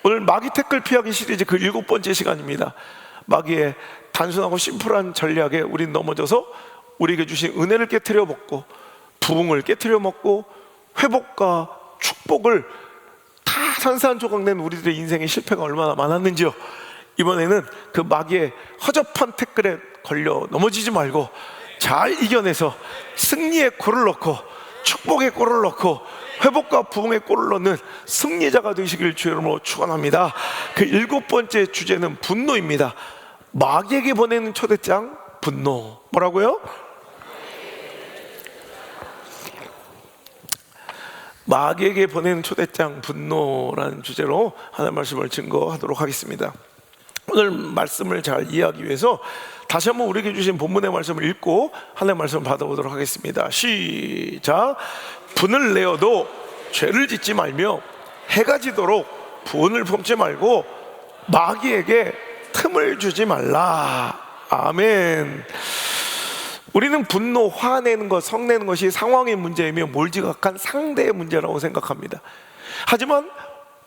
오늘 마귀 태클 피하기 시리즈 그 7번째 시간입니다. 마귀의 단순하고 심플한 전략에 우린 넘어져서 우리에게 주신 은혜를 깨트려 먹고 부흥을 깨트려 먹고 회복과 축복을 다 산산조각 낸 우리들의 인생의 실패가 얼마나 많았는지요. 이번에는 그 마귀의 허접한 태클에 걸려 넘어지지 말고 잘 이겨내서 승리의 골을 넣고 축복의 골을 넣고 회복과 부흥의 골을 넣는 승리자가 되시길 주의 이름으로 축원합니다. 그 7번째 주제는 분노입니다. 마귀에게 보내는 초대장 분노. 뭐라고요? 마귀에게 보내는 초대장 분노라는 주제로 하나님의 말씀을 증거하도록 하겠습니다. 오늘 말씀을 잘 이해하기 위해서 다시 한번 우리에게 주신 본문의 말씀을 읽고 하나님의 말씀을 받아보도록 하겠습니다. 시작. 분을 내어도 죄를 짓지 말며 해가 지도록 부은을 품지 말고 마귀에게 틈을 주지 말라. 아멘. 우리는 분노, 화내는 것, 성내는 것이 상황의 문제이며 몰지각한 상대의 문제라고 생각합니다. 하지만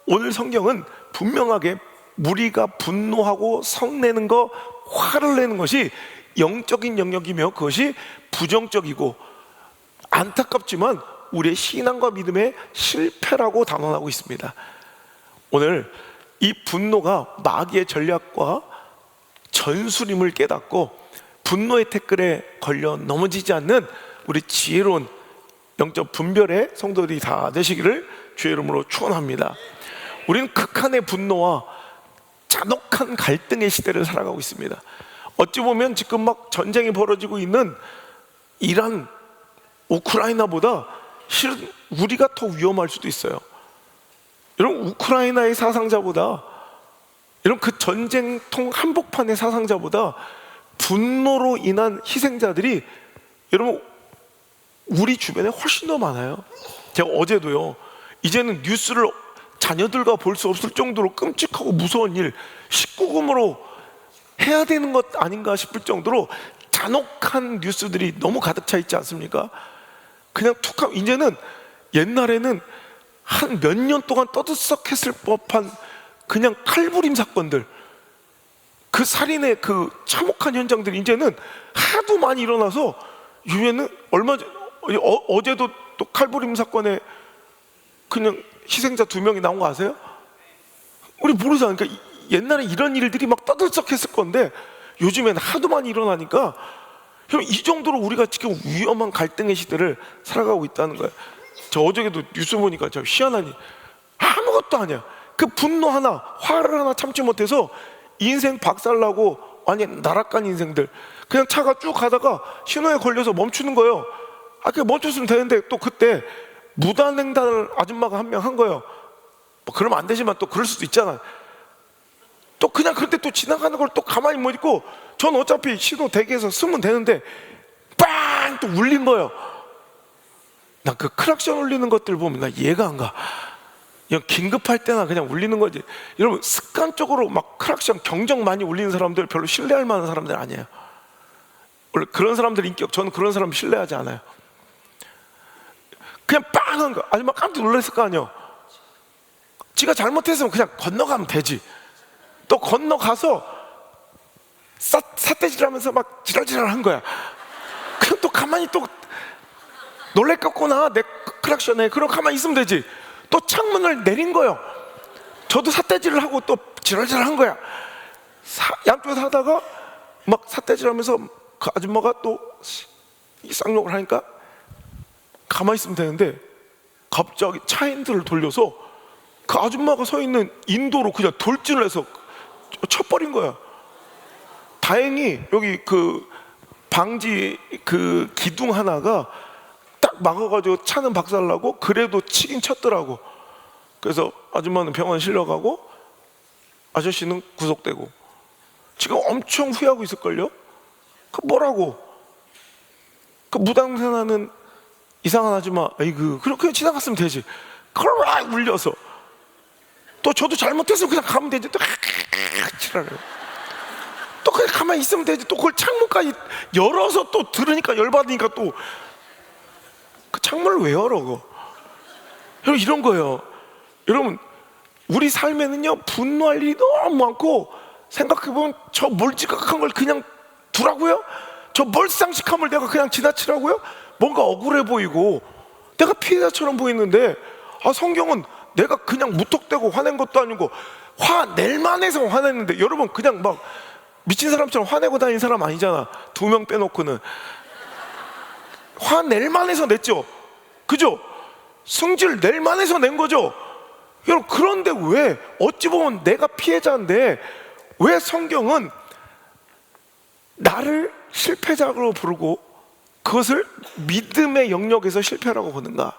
오늘 성경은 분명하게 우리가 분노하고 성내는 것, 화를 내는 것이 영적인 영역이며 그것이 부정적이고 안타깝지만 우리의 신앙과 믿음의 실패라고 단언하고 있습니다. 오늘 이 분노가 마귀의 전략과 전술임을 깨닫고 분노의 태클에 걸려 넘어지지 않는 우리 지혜로운 영적 분별의 성도들이 다 되시기를 주의 이름으로 축원합니다. 우리는 극한의 분노와 잔혹한 갈등의 시대를 살아가고 있습니다. 어찌 보면 지금 막 전쟁이 벌어지고 있는 이란, 우크라이나보다 실은 우리가 더 위험할 수도 있어요. 여러분, 우크라이나의 사상자보다, 여러분 그 전쟁통 한복판의 사상자보다 분노로 인한 희생자들이 여러분 우리 주변에 훨씬 더 많아요. 제가 어제도요, 이제는 뉴스를 자녀들과 볼 수 없을 정도로 끔찍하고 무서운 일, 19금으로 해야 되는 것 아닌가 싶을 정도로 잔혹한 뉴스들이 너무 가득 차 있지 않습니까? 그냥 툭하면 이제는, 옛날에는 한 몇 년 동안 떠들썩했을 법한 그냥 칼부림 사건들, 그 살인의 그 참혹한 현장들이 이제는 하도 많이 일어나서 유엔은 어제도 또 칼부림 사건에 그냥 희생자 2명이 나온 거 아세요? 우리 모르잖아요. 그러니까 옛날에 이런 일들이 막 떠들썩했을 건데 요즘에는 하도 많이 일어나니까 이 정도로 우리가 지금 위험한 갈등의 시대를 살아가고 있다는 거예요. 저 어저께도 뉴스 보니까 저 희한하니 아무것도 아니야. 그 분노 하나, 화를 하나 참지 못해서 인생 박살나고 완전 나락간 인생들, 그냥 차가 쭉 가다가 신호에 걸려서 멈추는 거예요. 그냥 멈췄으면 되는데 또 그때 무단횡단을 아줌마가 한 명 한 거예요. 뭐 그러면 안 되지만 또 그럴 수도 있잖아. 또 그냥 그때 또 지나가는 걸 또 가만히 못 있고, 전 어차피 신호 대기해서 쓰면 되는데 빵! 또 울린 거예요. 나 그 크락션 울리는 것들 보면 나 이해가 안 가. 그냥 긴급할 때나 그냥 울리는 거지. 여러분, 습관적으로 막 크락션 경적 많이 울리는 사람들 별로 신뢰할 만한 사람들 아니에요. 원래 그런 사람들 인격, 저는 그런 사람 신뢰하지 않아요. 그냥 빵 한 거, 아줌마 깜짝 놀랐을 거 아니에요. 지가 잘못했으면 그냥 건너가면 되지. 또 건너가서 삿대질하면서 막 지랄지랄 한 거야. 그냥 또 가만히 또 놀랬겠구나 내 크락션에, 그럼 가만히 있으면 되지. 또 창문을 내린 거예요. 저도 삿대질을 하고 또 지랄지랄 한 거야. 양쪽에서 하다가 막 삿대질하면서 그 아줌마가 또 쌍욕을 하니까 가만히 있으면 되는데 갑자기 차핸들을 돌려서 그 아줌마가 서 있는 인도로 그냥 돌진을 해서 쳐버린 거야. 다행히 여기 그 방지 그 기둥 하나가 딱 막아가지고 차는 박살나고 그래도 치긴 쳤더라고. 그래서 아줌마는 병원 실려가고 아저씨는 구속되고 지금 엄청 후회하고 있을걸요? 그 뭐라고? 그 무당생하는 이상한 아줌마, 아이고 그냥 지나갔으면 되지. 그걸 막 울려서 또 저도 잘못했으면 그냥 가면 되지. 또 지랄해요. 또 그냥 가만히 있으면 되지. 또 그걸 창문까지 열어서 또 들으니까 열받으니까 또 그 창문을 왜 열어? 그거. 여러분, 이런 거예요. 여러분, 우리 삶에는요 분노할 일이 너무 많고, 생각해보면 저 몰지각한 걸 그냥 두라고요? 저 멀쌍식함을 내가 그냥 지나치라고요? 뭔가 억울해 보이고 내가 피해자처럼 보이는데, 성경은 내가 그냥 무턱대고 화낸 것도 아니고 화낼 만해서 화냈는데, 여러분 그냥 막 미친 사람처럼 화내고 다니는 사람 아니잖아. 2명 빼놓고는. 화낼 만해서 냈죠. 그죠? 승질 낼 만해서 낸 거죠. 여러분, 그런데 왜, 어찌 보면 내가 피해자인데 왜 성경은 나를 실패자로 부르고 그것을 믿음의 영역에서 실패라고 보는가?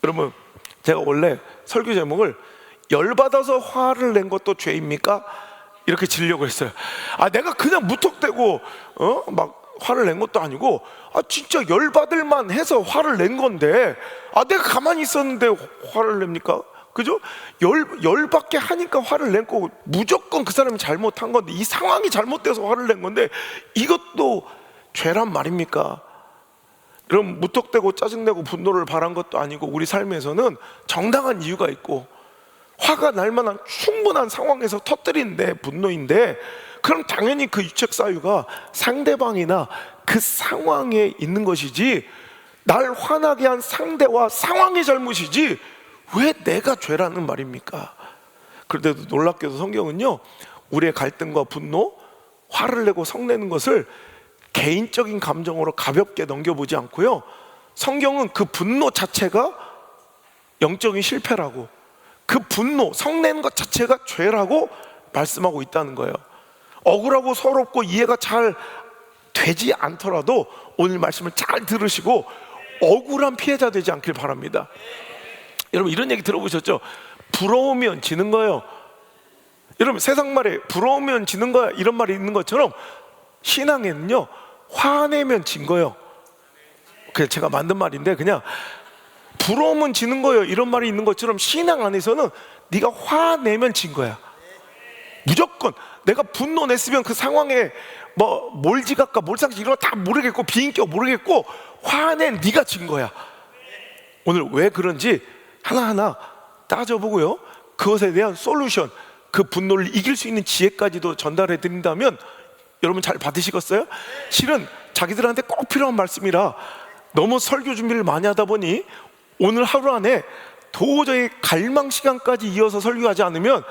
여러분, 제가 원래 설교 제목을 열받아서 화를 낸 것도 죄입니까? 이렇게 지려고 했어요. 내가 그냥 무턱대고 막 화를 낸 것도 아니고, 진짜 열받을만 해서 화를 낸 건데, 내가 가만히 있었는데 화를 냅니까? 그죠? 열받게 하니까 화를 낸 거고, 무조건 그 사람이 잘못한 건데, 이 상황이 잘못돼서 화를 낸 건데, 이것도 죄란 말입니까? 여러분, 무턱대고 짜증내고 분노를 바란 것도 아니고, 우리 삶에서는 정당한 이유가 있고, 화가 날 만한 충분한 상황에서 터뜨린 내 분노인데, 그럼 당연히 그 유책 사유가 상대방이나 그 상황에 있는 것이지, 날 화나게 한 상대와 상황의 잘못이지 왜 내가 죄라는 말입니까? 그런데도 놀랍게도 성경은요, 우리의 갈등과 분노, 화를 내고 성내는 것을 개인적인 감정으로 가볍게 넘겨보지 않고요, 성경은 그 분노 자체가 영적인 실패라고, 그 분노, 성내는 것 자체가 죄라고 말씀하고 있다는 거예요. 억울하고 서럽고 이해가 잘 되지 않더라도 오늘 말씀을 잘 들으시고 억울한 피해자 되지 않길 바랍니다. 여러분, 이런 얘기 들어보셨죠? 부러우면 지는 거예요. 여러분, 세상 말에 부러우면 지는 거야 이런 말이 있는 것처럼, 신앙에는요 화내면 진 거예요. 그냥 제가 만든 말인데, 그냥 부러우면 지는 거예요 이런 말이 있는 것처럼, 신앙 안에서는 네가 화내면 진 거야. 무조건 내가 분노 냈으면 그 상황에 뭐 몰지각과 몰상식 이런 거 다 모르겠고, 비인격 모르겠고, 화낸 네가 진 거야. 오늘 왜 그런지 하나하나 따져보고요, 그것에 대한 솔루션, 그 분노를 이길 수 있는 지혜까지도 전달해 드린다면 여러분 잘 받으시겠어요? 실은 자기들한테 꼭 필요한 말씀이라 너무 설교 준비를 많이 하다 보니 오늘 하루 안에 도저히 갈망 시간까지 이어서 설교하지 않으면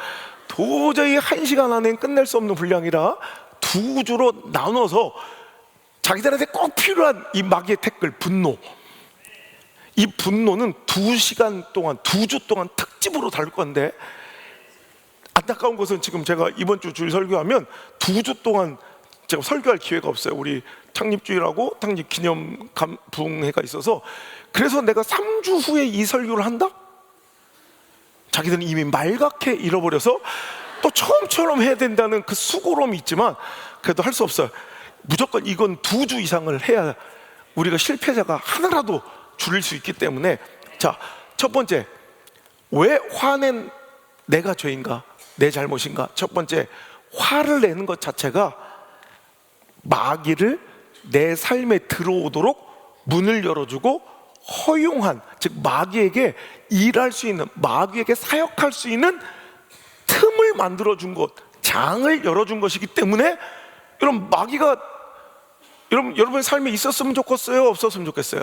도저히 1시간 안에 끝낼 수 없는 분량이라 두 주로 나눠서 자기들한테 꼭 필요한 이 마귀의 태클, 분노, 이 분노는 2시간 동안, 2주 동안 특집으로 다룰 건데, 안타까운 것은 지금 제가 이번 주 주일 설교하면 2주 동안 제가 설교할 기회가 없어요. 우리 창립주일하고 창립 기념 부흥회가 있어서. 그래서 내가 3주 후에 이 설교를 한다? 자기들은 이미 말갛게 잃어버려서 또 처음처럼 해야 된다는 그 수고로움이 있지만, 그래도 할 수 없어요. 무조건 이건 2주 이상을 해야 우리가 실패자가 하나라도 줄일 수 있기 때문에. 자, 첫 번째, 왜 화낸 내가 죄인가? 내 잘못인가? 첫 번째, 화를 내는 것 자체가 마귀를 내 삶에 들어오도록 문을 열어주고 허용한, 즉 마귀에게 일할 수 있는, 마귀에게 사역할 수 있는 틈을 만들어준 것, 장을 열어준 것이기 때문에, 여러분, 마귀가 여러분의 삶에 있었으면 좋겠어요? 없었으면 좋겠어요?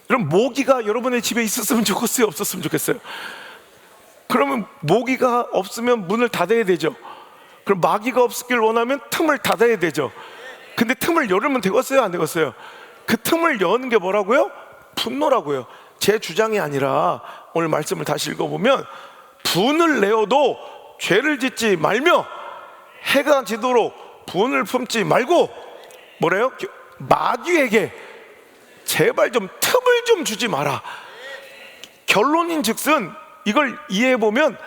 여러분, 모기가 여러분의 집에 있었으면 좋겠어요? 없었으면 좋겠어요? 그러면 모기가 없으면 문을 닫아야 되죠. 그럼 마귀가 없길 원하면 틈을 닫아야 되죠. 근데 틈을 열으면 되겠어요? 안 되겠어요? 그 틈을 여는 게 뭐라고요? 분노라고요. 제 주장이 아니라 오늘 말씀을 다시 읽어보면, 분을 내어도 죄를 짓지 말며 해가 지도록 분을 품지 말고, 뭐래요? 마귀에게 제발 좀 틈을 좀 주지 마라. 결론인 즉슨 이걸 이해해보면,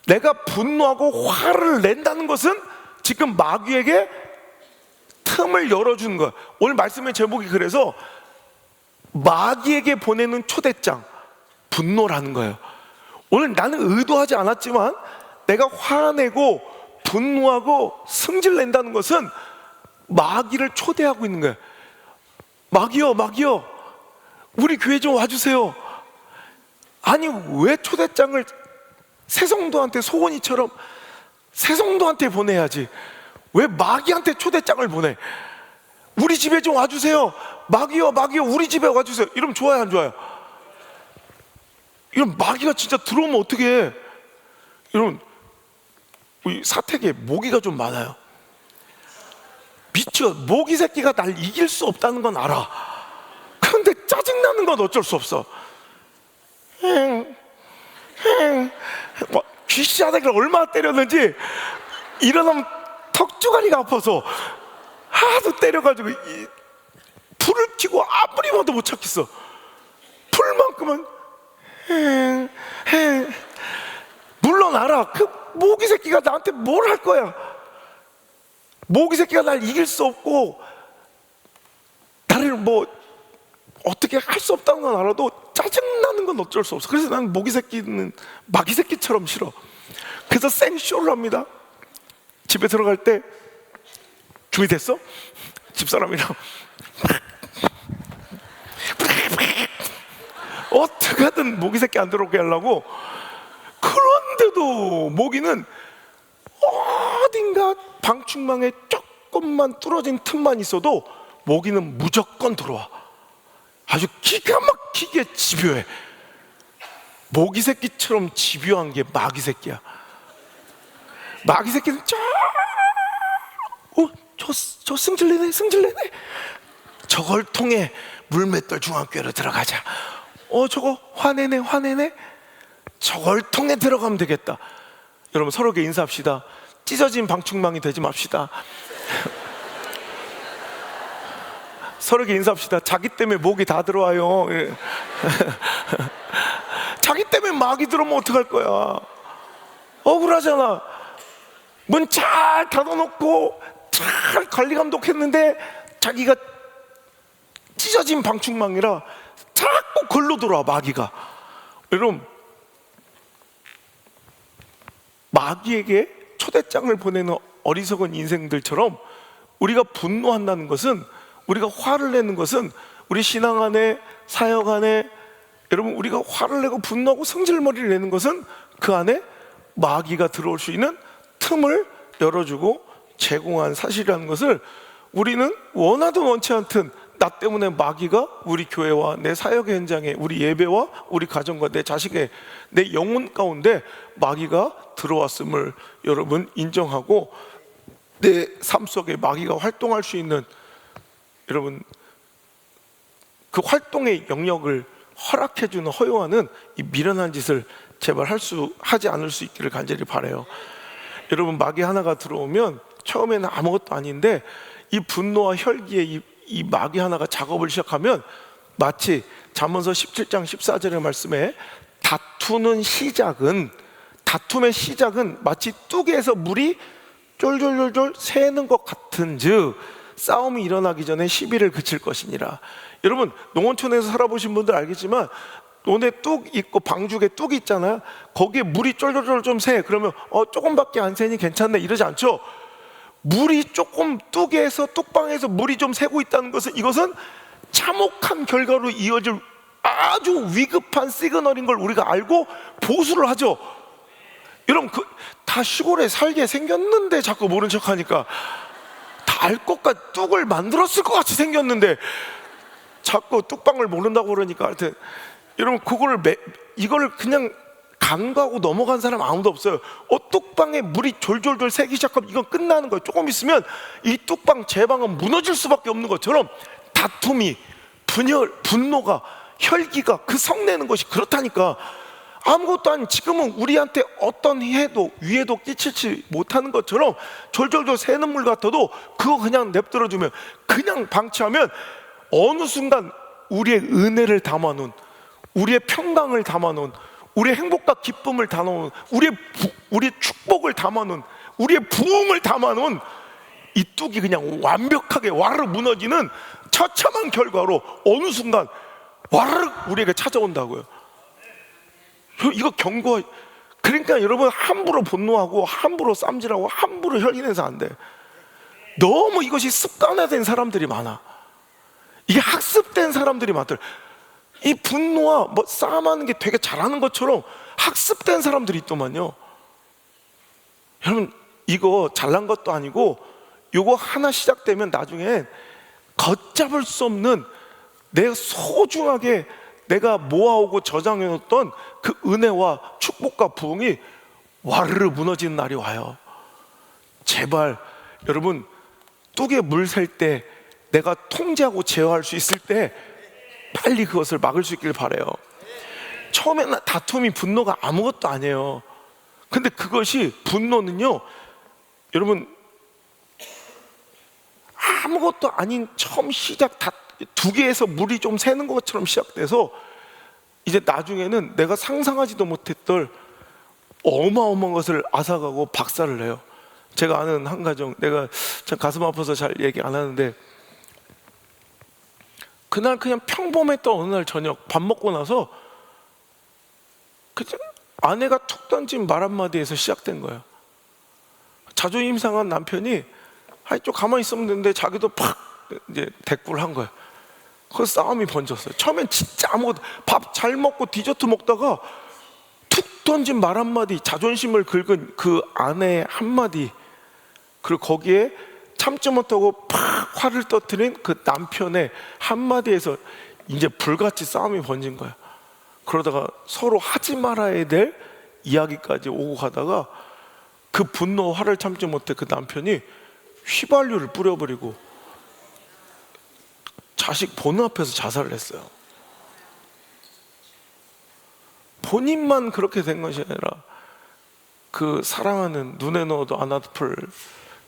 내가 분노하고 화를 낸다는 것은 지금 마귀에게 틈을 열어주는 거야. 오늘 말씀의 제목이 그래서 마귀에게 보내는 초대장, 분노라는 거예요. 오늘 나는 의도하지 않았지만 내가 화내고 분노하고 승질낸다는 것은 마귀를 초대하고 있는 거예요. 마귀요, 마귀요, 우리 교회 좀 와주세요. 아니, 왜 초대장을 새성도한테 소원이처럼 새성도한테 보내야지. 왜 마귀한테 초대장을 보내? 우리 집에 좀 와주세요. 마귀요 마귀요 우리 집에 와주세요. 이러면 좋아요 안 좋아요? 이런 마귀가 진짜 들어오면 어떻게 해? 여러분, 우리 사택에 모기가 좀 많아요. 미쳐. 모기 새끼가 날 이길 수 없다는 건 알아. 그런데 짜증나는 건 어쩔 수 없어. 귀시하다기를 얼마나 때렸는지 일어나면 턱주가리가 아파서 하도 때려가지고 불을 켜고 아무리 봐도 못 찾겠어. 불만큼은 물론 알아. 그 모기 새끼가 나한테 뭘 할 거야. 모기 새끼가 날 이길 수 없고 나를 뭐 어떻게 할 수 없다는 건 알아도 짜증나는 건 어쩔 수 없어. 그래서 난 모기 새끼는 마귀 새끼처럼 싫어. 그래서 생쇼를 합니다. 집에 들어갈 때 준비됐어? 집사람이랑 어떻게든 모기 새끼 안 들어오게 하려고. 그런데도 모기는 어딘가 방충망에 조금만 뚫어진 틈만 있어도 모기는 무조건 들어와. 아주 기가 막히게 집요해. 모기 새끼처럼 집요한 게 마귀 새끼야. 마귀 새끼는 저 승질내네. 저걸 통해 물맷돌 중학교로 들어가자. 저거 화내네. 저걸 통해 들어가면 되겠다. 여러분, 서로에게 인사합시다. 찢어진 방충망이 되지 맙시다. 서로에게 인사합시다. 자기 때문에 목이 다 들어와요. 자기 때문에 마귀 들어오면 어떡할 거야. 억울하잖아. 문 잘 닫아놓고 잘 관리 감독했는데 자기가 찢어진 방충망이라 자꾸 걸로 들어와 마귀가. 여러분, 마귀에게 초대장을 보내는 어리석은 인생들처럼 우리가 분노한다는 것은, 우리가 화를 내는 것은, 우리 신앙 안에, 사역 안에, 여러분, 우리가 화를 내고 분노하고 성질머리를 내는 것은 그 안에 마귀가 들어올 수 있는 틈을 열어주고 제공한 사실이라는 것을 우리는 원하든 원치 않든 나 때문에 마귀가 우리 교회와 내 사역의 현장에, 우리 예배와 우리 가정과 내 자식의, 내 영혼 가운데 마귀가 들어왔음을 여러분 인정하고, 내 삶 속에 마귀가 활동할 수 있는, 여러분, 그 활동의 영역을 허락해주는, 허용하는 이 미련한 짓을 제발 하지 않을 수 있기를 간절히 바라요. 여러분, 마귀 하나가 들어오면 처음에는 아무것도 아닌데 이 분노와 혈기에 이 마귀 하나가 작업을 시작하면 마치 잠언서 17장 14절의 말씀에 다tum의 시작은 마치 뚝에서 물이 쫄쫄쫄쫄 새는 것 같은즉 싸움이 일어나기 전에 시비를 그칠 것이니라. 여러분, 농어촌에서 살아보신 분들 알겠지만 논에 뚝 있고 방죽에 뚝이 있잖아요. 거기에 물이 쫄쫄쫄 좀 새. 그러면 조금밖에 안 새니 괜찮네 이러지 않죠. 물이 조금 뚝방에서 물이 좀 새고 있다는 것은, 이것은 참혹한 결과로 이어질 아주 위급한 시그널인 걸 우리가 알고 보수를 하죠. 여러분, 다 시골에 살게 생겼는데 자꾸 모른 척하니까, 다 알 것 같, 뚝을 만들었을 것 같이 생겼는데 자꾸 뚝방을 모른다고 그러니까. 하여튼 여러분, 이걸 그냥 간과하고 넘어간 사람 아무도 없어요. 뚝방에 물이 졸졸졸 새기 시작하면 이건 끝나는 거예요. 조금 있으면 이 뚝방 제방은 무너질 수밖에 없는 것처럼 다툼이, 분노가, 혈기가, 그 성내는 것이 그렇다니까. 아무것도 아닌 지금은 우리한테 어떤 위해도 끼치지 못하는 것처럼 졸졸졸 새는 물 같아도 그거 그냥 냅들어주면, 그냥 방치하면 어느 순간 우리의 은혜를 담아놓은, 우리의 평강을 담아놓은, 우리의 행복과 기쁨을 담아놓은, 우리의 축복을 담아놓은, 우리의 부흥을 담아놓은 이 뚝이 그냥 완벽하게 와르르 무너지는 처참한 결과로 어느 순간 와르르 우리에게 찾아온다고요. 이거 경고. 그러니까 여러분, 함부로 분노하고 함부로 쌈질하고 함부로 혈기내서 안 돼. 너무 이것이 습관화된 사람들이 많아. 이게 학습된 사람들이 많더라. 이 분노와 뭐 싸움하는 게 되게 잘하는 것처럼 학습된 사람들이 있더만요. 여러분, 이거 잘난 것도 아니고 이거 하나 시작되면 나중에 걷잡을 수 없는, 내가 소중하게 내가 모아오고 저장해놓던 그 은혜와 축복과 부흥이 와르르 무너지는 날이 와요. 제발 여러분, 뚝에 물 셀 때 내가 통제하고 제어할 수 있을 때 빨리 그것을 막을 수 있길 바라요. 처음에는 다툼이, 분노가 아무것도 아니에요. 근데 그것이, 분노는요 여러분, 아무것도 아닌 처음 시작, 두 개에서 물이 좀 새는 것처럼 시작돼서 이제 나중에는 내가 상상하지도 못했던 어마어마한 것을 앗아가고 박살을 내요. 제가 아는 한 가정, 내가 참 가슴 아파서 잘 얘기 안 하는데, 그날 그냥 평범했던 어느 날 저녁 밥 먹고 나서 그냥 아내가 툭 던진 말 한마디에서 시작된 거예요. 자존심 상한 남편이 좀 가만히 있으면 되는데 자기도 팍 이제 대꾸를 한 거예요. 그 싸움이 번졌어요. 처음엔 진짜 아무것도, 밥 잘 먹고 디저트 먹다가 툭 던진 말 한마디, 자존심을 긁은 그 아내의 한마디, 그리고 거기에 참지 못하고 팍 화를 터뜨린 그 남편의 한마디에서 이제 불같이 싸움이 번진 거예요. 그러다가 서로 하지 말아야 될 이야기까지 오고 가다가 그 분노, 화를 참지 못해 그 남편이 휘발유를 뿌려버리고 자식 보는 앞에서 자살을 했어요. 본인만 그렇게 된 것이 아니라 그 사랑하는, 눈에 넣어도 안 아플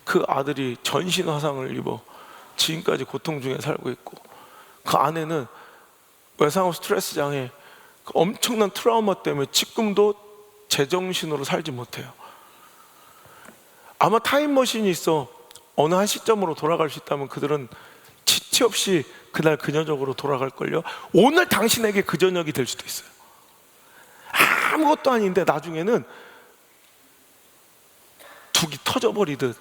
그 아들이 전신 화상을 입어 지금까지 고통 중에 살고 있고, 그 아내는 외상후 스트레스 장애, 그 엄청난 트라우마 때문에 지금도 제정신으로 살지 못해요. 아마 타임머신이 있어 어느 한 시점으로 돌아갈 수 있다면 그들은 지체 없이 그날 그녀적으로 돌아갈걸요. 오늘 당신에게 그 저녁이 될 수도 있어요. 아무것도 아닌데 나중에는 둑이 터져버리듯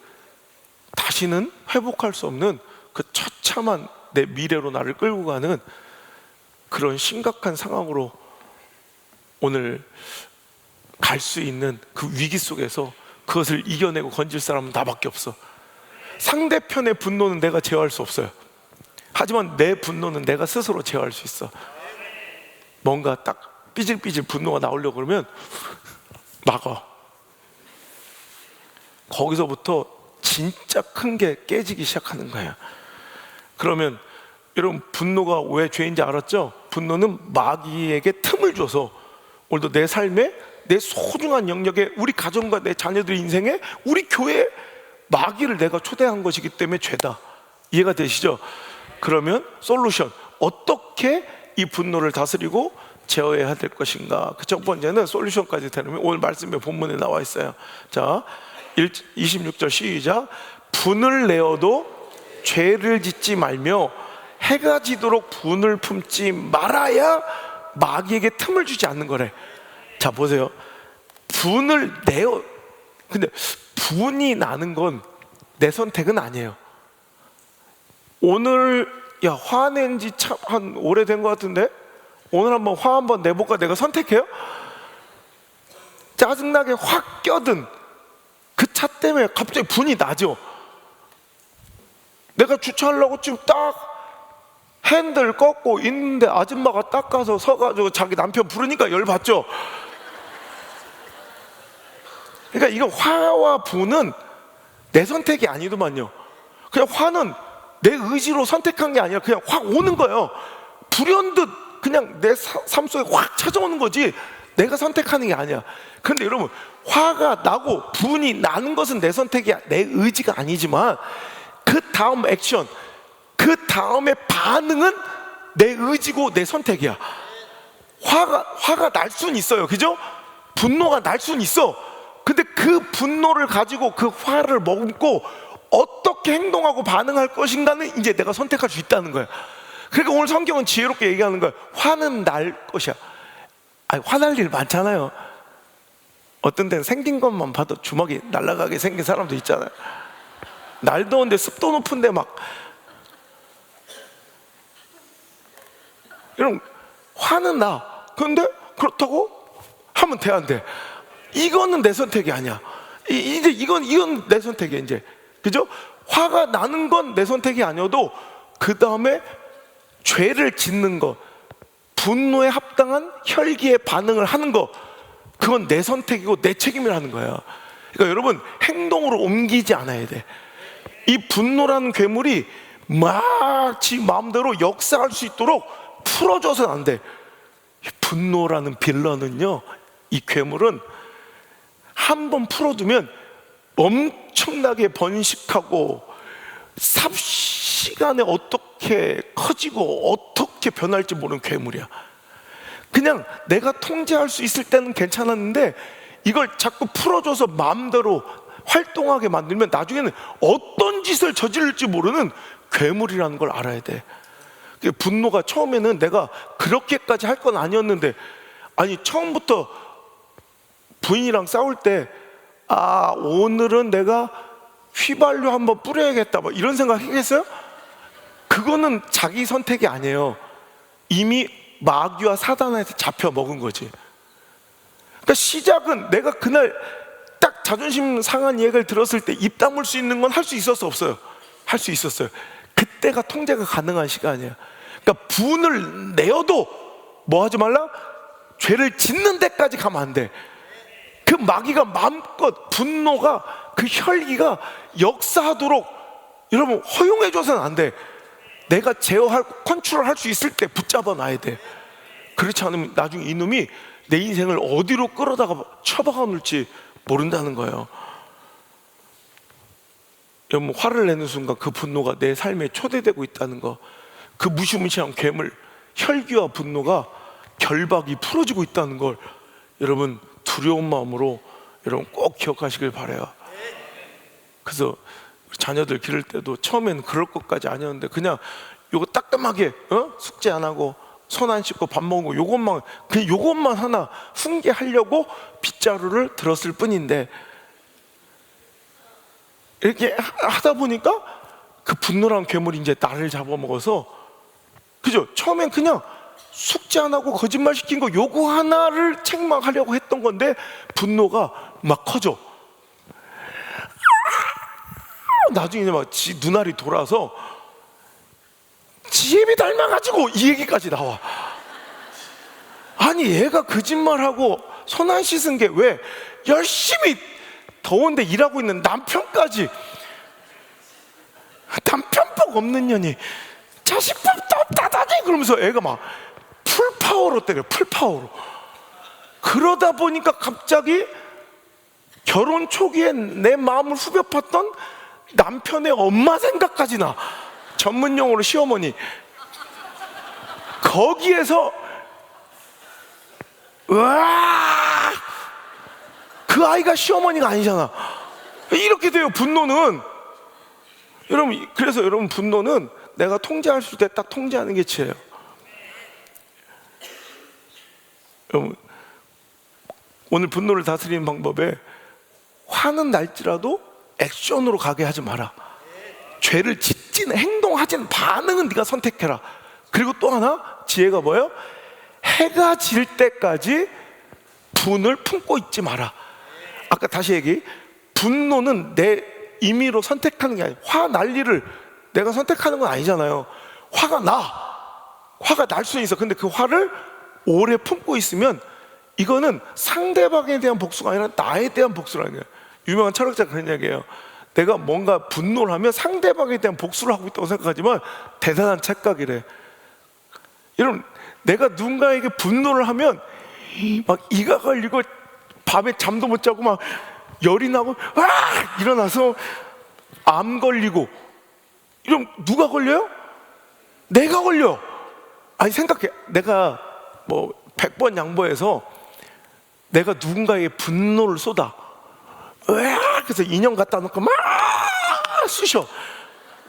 다시는 회복할 수 없는 그 처참한 내 미래로 나를 끌고 가는 그런 심각한 상황으로 오늘 갈 수 있는 그 위기 속에서 그것을 이겨내고 건질 사람은 나밖에 없어. 상대편의 분노는 내가 제어할 수 없어요. 하지만 내 분노는 내가 스스로 제어할 수 있어. 뭔가 딱 삐질삐질 분노가 나오려고 그러면 막아. 거기서부터 진짜 큰 게 깨지기 시작하는 거예요. 그러면 여러분, 분노가 왜 죄인지 알았죠? 분노는 마귀에게 틈을 줘서 오늘도 내 삶에, 내 소중한 영역에, 우리 가정과 내 자녀들 인생에, 우리 교회에 마귀를 내가 초대한 것이기 때문에 죄다. 이해가 되시죠? 그러면 솔루션, 어떻게 이 분노를 다스리고 제어해야 될 것인가? 그 첫 번째는 솔루션까지 되면 오늘 말씀의 본문에 나와 있어요. 자, 26절 시작. 분을 내어도 죄를 짓지 말며 해가 지도록 분을 품지 말아야 마귀에게 틈을 주지 않는 거래. 자, 보세요. 분을 내어, 근데 분이 나는 건 내 선택은 아니에요. 오늘 화낸 지 참 한 오래된 것 같은데 오늘 한번 화 한번 내볼까? 내가 선택해요? 짜증나게 확 껴든 그 차 때문에 갑자기 분이 나죠. 내가 주차하려고 지금 딱 핸들 꺾고 있는데 아줌마가 딱 가서 서가지고 자기 남편 부르니까 열받죠. 그러니까 이거 화와 분은 내 선택이 아니더만요. 그냥 화는 내 의지로 선택한 게 아니라 그냥 확 오는 거예요. 불현듯 그냥 내 삶 속에 확 찾아오는 거지 내가 선택하는 게 아니야. 그런데 여러분, 화가 나고 분이 나는 것은 내 선택이, 내 의지가 아니지만 그 다음 액션, 그 다음의 반응은 내 의지고 내 선택이야. 화가 날 수는 있어요. 그죠? 분노가 날 수는 있어. 근데 그 분노를 가지고 그 화를 머금고 어떻게 행동하고 반응할 것인가는 이제 내가 선택할 수 있다는 거야. 그러니까 오늘 성경은 지혜롭게 얘기하는 거야. 화는 날 것이야. 아니, 화날 일 많잖아요. 어떤 데는 생긴 것만 봐도 주먹이 날아가게 생긴 사람도 있잖아요. 날 더운데 습도 높은데 막. 여러분, 화는 나. 그런데 그렇다고 하면 돼, 안 돼? 이거는 내 선택이 아니야. 이제 이건 내 선택이야, 이제. 그죠? 화가 나는 건 내 선택이 아니어도 그 다음에 죄를 짓는 거, 분노에 합당한 혈기의 반응을 하는 거, 그건 내 선택이고 내 책임이라는 거야. 그러니까 여러분, 행동으로 옮기지 않아야 돼. 이 분노라는 괴물이 막 지 마음대로 역사할 수 있도록 풀어줘서는 안 돼. 분노라는 빌런은요, 이 괴물은 한 번 풀어두면 엄청나게 번식하고 삽시간에 어떻게 커지고 어떻게 변할지 모르는 괴물이야. 그냥 내가 통제할 수 있을 때는 괜찮았는데 이걸 자꾸 풀어줘서 마음대로 활동하게 만들면 나중에는 어떤 짓을 저지를지 모르는 괴물이라는 걸 알아야 돼. 분노가 처음에는 내가 그렇게까지 할 건 아니었는데, 아니 처음부터 부인이랑 싸울 때 오늘은 내가 휘발유 한번 뿌려야겠다 뭐 이런 생각 했겠어요? 그거는 자기 선택이 아니에요. 이미 마귀와 사단한테 잡혀 먹은 거지. 그러니까 시작은 내가 그날 딱 자존심 상한 얘기를 들었을 때 입 다물 수 있는 건 할 수 있었어, 없어요? 할 수 있었어요. 그때가 통제가 가능한 시간이에요. 그러니까 분을 내어도 뭐 하지 말라? 죄를 짓는 데까지 가면 안 돼. 그 마귀가 마음껏 분노가, 그 혈기가 역사하도록 여러분 허용해줘서는 안 돼. 내가 제어할, 컨트롤할 수 있을 때 붙잡아 놔야 돼. 그렇지 않으면 나중에 이놈이 내 인생을 어디로 끌어다가 처박아 놓을지 모른다는 거예요. 여러분, 화를 내는 순간 그 분노가 내 삶에 초대되고 있다는 거, 그 무시무시한 괴물, 혈기와 분노가 결박이 풀어지고 있다는 걸 여러분 두려운 마음으로 여러분 꼭 기억하시길 바라요. 그래서 자녀들 기를 때도 처음에는 그럴 것까지 아니었는데 그냥 요거 따끔하게 숙제 안 하고 손 안 씻고 밥 먹고 요것만 하나 훈계하려고 빗자루를 들었을 뿐인데, 이렇게 하다 보니까 그 분노란 괴물이 이제 나를 잡아먹어서, 그죠? 처음엔 그냥 숙제 안 하고 거짓말 시킨 거 요거 하나를 책망하려고 했던 건데 분노가 막 커져. 나중에 이제 막 지 눈알이 돌아서 지혜비 닮아가지고 이 얘기까지 나와. 아니 얘가 거짓말하고 손 안 씻은 게 왜 열심히 더운데 일하고 있는 남편까지, 남편복 없는 년이 자식법도 없다더니 그러면서 애가 막 풀파워로 때려, 풀파워로. 그러다 보니까 갑자기 결혼 초기에 내 마음을 후벼 팠던 남편의 엄마 생각까지 나. 전문 용어로 시어머니. 거기에서 와, 그 아이가 시어머니가 아니잖아. 이렇게 돼요, 분노는. 여러분, 그래서 여러분 분노는 내가 통제할 수 있을 때 딱 통제하는 게 지혜예요. 여러분, 오늘 분노를 다스리는 방법에 화는 날지라도 액션으로 가게 하지 마라. 죄를 짓지는, 행동하지는, 반응은 네가 선택해라. 그리고 또 하나 지혜가 뭐예요? 해가 질 때까지 분을 품고 있지 마라. 아까 다시 얘기, 분노는 내 임의로 선택하는 게 아니에요. 화 날 일을 내가 선택하는 건 아니잖아요. 화가 날 수는 있어. 근데 그 화를 오래 품고 있으면 이거는 상대방에 대한 복수가 아니라 나에 대한 복수라는 거예요. 유명한 철학자가 그런 얘기예요. 내가 뭔가 분노를 하면 상대방에 대한 복수를 하고 있다고 생각하지만 대단한 착각이래. 여러분, 내가 누군가에게 분노를 하면 막 이가 걸리고 밤에 잠도 못 자고 막 열이 나고 일어나서 암 걸리고, 이러면 누가 걸려요? 내가 걸려. 아니 생각해, 내가 뭐 100번 양보해서 내가 누군가에게 분노를 쏟아. 그래서 인형 갖다 놓고 막 쑤셔.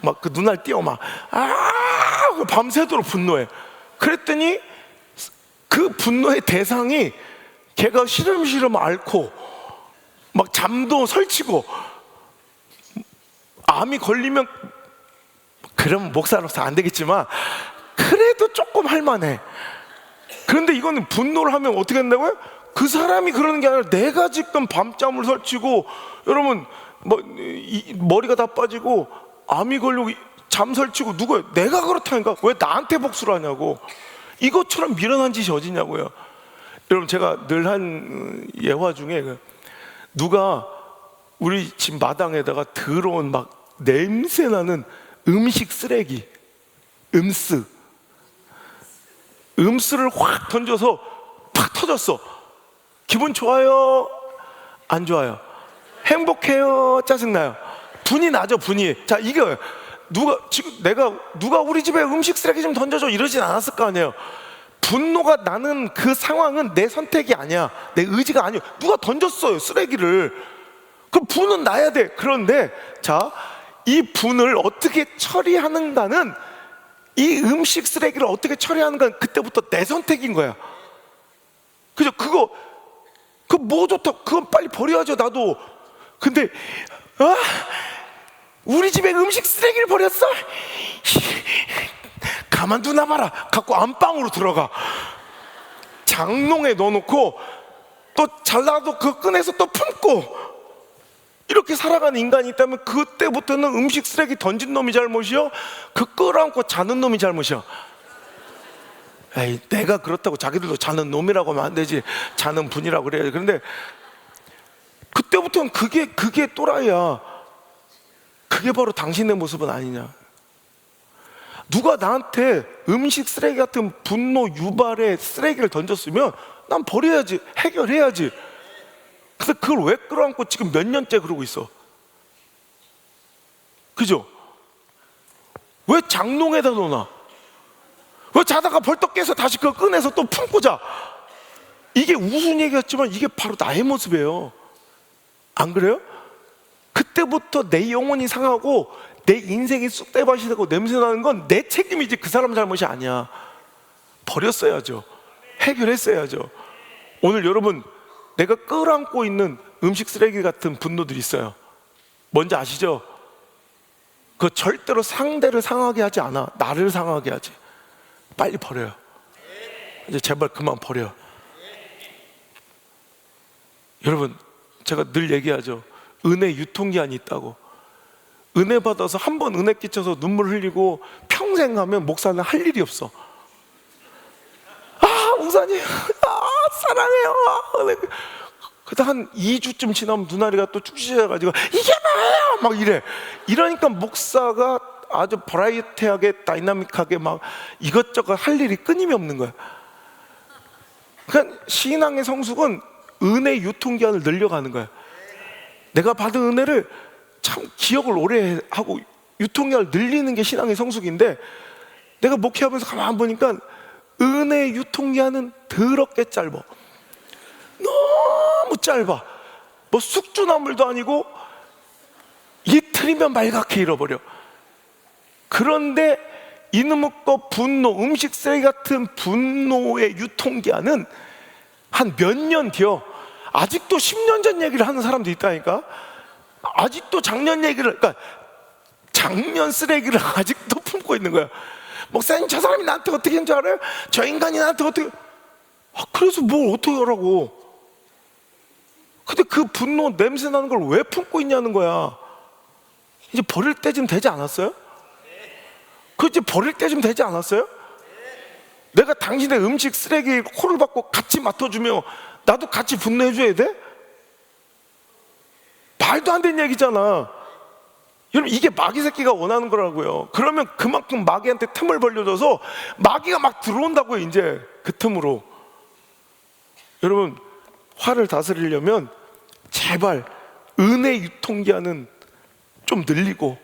막 그 눈알 띄어 막 밤새도록 분노해. 그랬더니 그 분노의 대상이 걔가 시름시름 앓고 막 잠도 설치고 암이 걸리면, 그럼 목사로서 안 되겠지만 그래도 조금 할만해. 그런데 이거는 분노를 하면 어떻게 된다고요? 그 사람이 그러는 게 아니라 내가 지금 밤잠을 설치고, 여러분 머리가 다 빠지고 암이 걸리고 잠 설치고, 누구예요? 내가 그렇다니까. 왜 나한테 복수를 하냐고. 이것처럼 미련한 짓이 어디냐고요. 여러분, 제가 늘 한 예화 중에, 누가 우리 집 마당에다가 더러운 막 냄새나는 음식 쓰레기, 음스를 확 던져서 팍 터졌어. 기분 좋아요? 안 좋아요? 행복해요? 짜증나요? 분이 나죠, 분이. 자, 이게 누가 우리 집에 음식 쓰레기 좀 던져줘 이러진 않았을 거 아니에요. 분노가 나는 그 상황은 내 선택이 아니야, 내 의지가 아니야. 누가 던졌어요, 쓰레기를. 그 분은 나야 돼. 그런데 자, 이 분을 어떻게 처리하는가는, 이 음식 쓰레기를 어떻게 처리하는가는 그때부터 내 선택인 거야. 그죠? 그거 뭐 좋다, 그건 빨리 버려야죠, 나도. 근데 우리 집에 음식 쓰레기를 버렸어? 가만두나 봐라 갖고 안방으로 들어가, 장롱에 넣어놓고 또 잘라도 그거 꺼내서 또 품고, 이렇게 살아가는 인간이 있다면 그때부터는 음식 쓰레기 던진 놈이 잘못이요, 그 끌어안고 자는 놈이 잘못이야. 에이, 내가 그렇다고 자기들도 자는 놈이라고 하면 안 되지. 자는 분이라고 그래야지. 그런데 그때부터는 그게 또라이야. 그게 바로 당신의 모습은 아니냐. 누가 나한테 음식 쓰레기 같은 분노 유발의 쓰레기를 던졌으면 난 버려야지, 해결해야지. 근데 그걸 왜 끌어안고 지금 몇 년째 그러고 있어? 그죠? 왜 장롱에다 놓나? 왜 자다가 벌떡 깨서 다시 그거 꺼내서 또 품고 자? 이게 우스운 얘기였지만 이게 바로 나의 모습이에요. 안 그래요? 그때부터 내 영혼이 상하고 내 인생이 쑥대밭이 되고 냄새나는 건 내 책임이지 그 사람 잘못이 아니야. 버렸어야죠. 해결했어야죠. 오늘 여러분, 내가 끌어안고 있는 음식 쓰레기 같은 분노들이 있어요. 뭔지 아시죠? 그거 절대로 상대를 상하게 하지 않아. 나를 상하게 하지. 빨리 버려요. 이제 제발 그만 버려. 여러분, 제가 늘 얘기하죠. 은혜 유통기한이 있다고. 은혜 받아서 한 번 은혜 끼쳐서 눈물 흘리고 평생 가면 목사는 할 일이 없어. 목사님 사랑해요. 그다 한 2주쯤 지나면 누나리가 또 축시해가지고 이게 뭐예요? 막 이래. 이러니까 목사가 아주 버라이어티하게 다이나믹하게 막 이것저것 할 일이 끊임이 없는 거야. 그러니까 신앙의 성숙은 은혜 유통기한을 늘려가는 거야. 내가 받은 은혜를 참 기억을 오래 하고 유통기한을 늘리는 게 신앙의 성숙인데, 내가 목회하면서 가만 보니까 은혜 유통기한은 더럽게 짧아. 너무 짧아. 뭐 숙주나물도 아니고 이틀이면 말갛게 잃어버려. 그런데 이놈의 거 분노, 음식 쓰레기 같은 분노의 유통기한은 한 몇 년 뒤요. 아직도 10년 전 얘기를 하는 사람도 있다니까. 아직도 작년 얘기를, 그러니까 작년 쓰레기를 아직도 품고 있는 거야. 목사님, 저 사람이 나한테 어떻게 했는 줄 알아요? 저 인간이 나한테 어떻게. 그래서 뭘 어떻게 하라고. 근데 그 분노 냄새 나는 걸 왜 품고 있냐는 거야. 이제 버릴 때쯤 되지 않았어요? 그 이제 버릴 때쯤 되지 않았어요? 내가 당신의 음식 쓰레기 호를 받고 같이 맡아주며 나도 같이 분노해줘야 돼? 말도 안 되는 얘기잖아. 여러분, 이게 마귀 새끼가 원하는 거라고요. 그러면 그만큼 마귀한테 틈을 벌려줘서 마귀가 막 들어온다고요. 이제 그 틈으로. 여러분, 화를 다스리려면 제발 은혜 유통기한은 좀 늘리고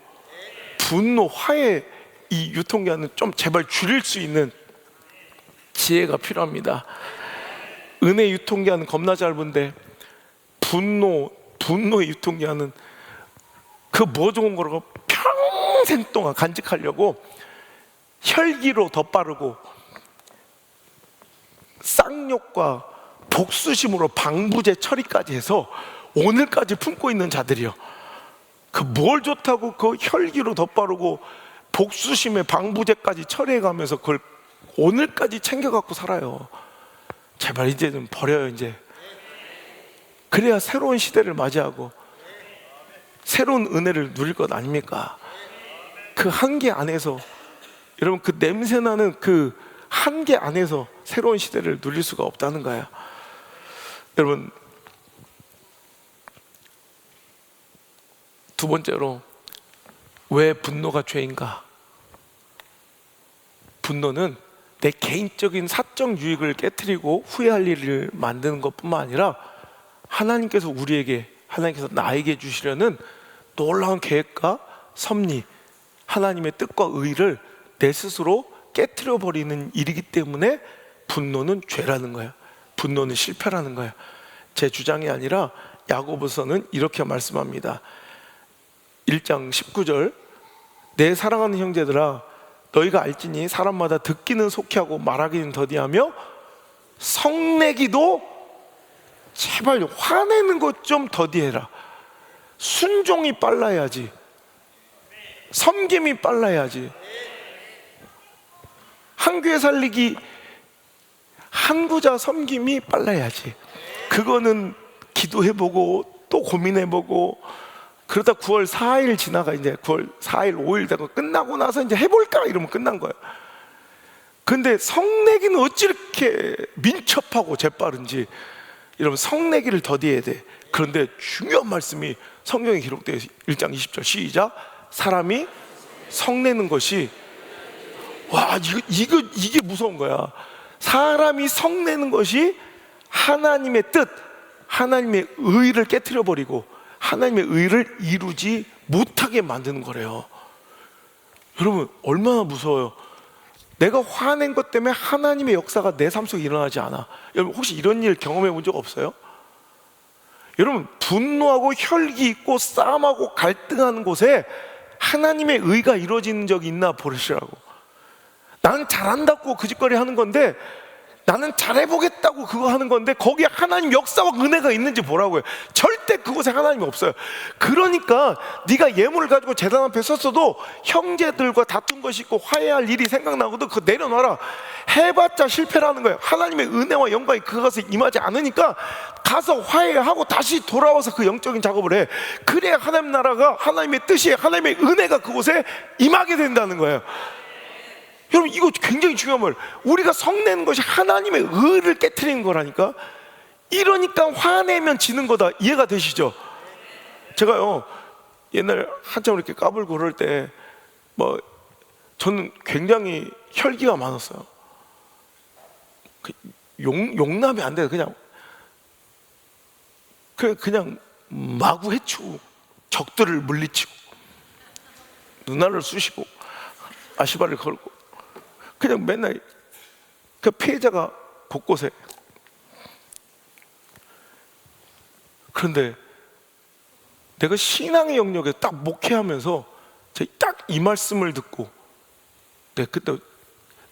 분노, 화의 이 유통기한은 좀 제발 줄일 수 있는 지혜가 필요합니다. 은혜 유통기한은 겁나 짧은데 분노의 유통기한은 그 뭐 좋은 거라고 평생 동안 간직하려고 혈기로 더 빠르고 쌍욕과 복수심으로 방부제 처리까지 해서 오늘까지 품고 있는 자들이요. 그 뭘 좋다고 그 혈기로 더 빠르고 복수심에 방부제까지 처리해가면서 그걸 오늘까지 챙겨갖고 살아요. 제발 이제는 버려요. 이제 그래야 새로운 시대를 맞이하고 새로운 은혜를 누릴 것 아닙니까? 그 한계 안에서, 여러분, 그 냄새나는 그 한계 안에서 새로운 시대를 누릴 수가 없다는 거야. 여러분, 두 번째로, 왜 분노가 죄인가? 분노는 내 개인적인 사적 유익을 깨트리고 후회할 일을 만드는 것뿐만 아니라 하나님께서 나에게 주시려는 놀라운 계획과 섭리, 하나님의 뜻과 의를 내 스스로 깨트려 버리는 일이기 때문에 분노는 죄라는 거야. 분노는 실패라는 거야. 제 주장이 아니라 야고보서는 이렇게 말씀합니다. 1장 19절, 내 사랑하는 형제들아, 너희가 알지니 사람마다 듣기는 속히하고 말하기는 더디하며 성내기도, 제발 화내는 것 좀 더디해라. 순종이 빨라야지, 섬김이 빨라야지. 한 교회 살리기, 한 구자 섬김이 빨라야지. 그거는 기도해보고 또 고민해보고, 그러다 9월 4일 지나가, 이제 9월 4일 5일 되고 끝나고 나서 이제 해볼까 이러면 끝난 거예요. 근데 성내기는 어찌 이렇게 민첩하고 재빠른지. 여러분, 성내기를 더디해야 돼. 그런데 중요한 말씀이 성경에 기록되어 있어요. 1장 20절 시작. 사람이 성내는 것이, 와, 이게 무서운 거야. 사람이 성내는 것이 하나님의 뜻, 하나님의 의를 깨트려 버리고 하나님의 의를 이루지 못하게 만드는 거래요. 여러분, 얼마나 무서워요. 내가 화낸 것 때문에 하나님의 역사가 내 삶 속에 일어나지 않아. 여러분, 혹시 이런 일 경험해 본 적 없어요? 여러분, 분노하고 혈기 있고 싸움하고 갈등하는 곳에 하나님의 의가 이루어지는 적이 있나 보시라고. 나는 잘한다고 그 짓거리 하는 건데, 나는 잘해보겠다고 그거 하는 건데, 거기에 하나님 역사와 은혜가 있는지 보라고요. 절대 그곳에 하나님이 없어요. 그러니까 네가 예물을 가지고 제단 앞에 섰어도 형제들과 다툰 것이 있고 화해할 일이 생각나거든. 그거 내려놔라. 해봤자 실패라는 거예요. 하나님의 은혜와 영광이 그것에 임하지 않으니까 가서 화해하고 다시 돌아와서 그 영적인 작업을 해. 그래야 하나님 나라가, 하나님의 뜻이, 하나님의 은혜가 그곳에 임하게 된다는 거예요. 여러분, 이거 굉장히 중요한 말. 우리가 성내는 것이 하나님의 의를 깨트리는 거라니까. 이러니까 화내면 지는 거다. 이해가 되시죠? 제가요, 옛날에 한참 이렇게 까불고 그럴 때 저는 굉장히 혈기가 많았어요. 용납이 안 돼요. 그냥 마구 해치고 적들을 물리치고 누나를 쑤시고 아시바를 걸고 그냥 맨날 그 피해자가 곳곳에. 그런데 내가 신앙의 영역에 딱 목회하면서 딱 이 말씀을 듣고, 그때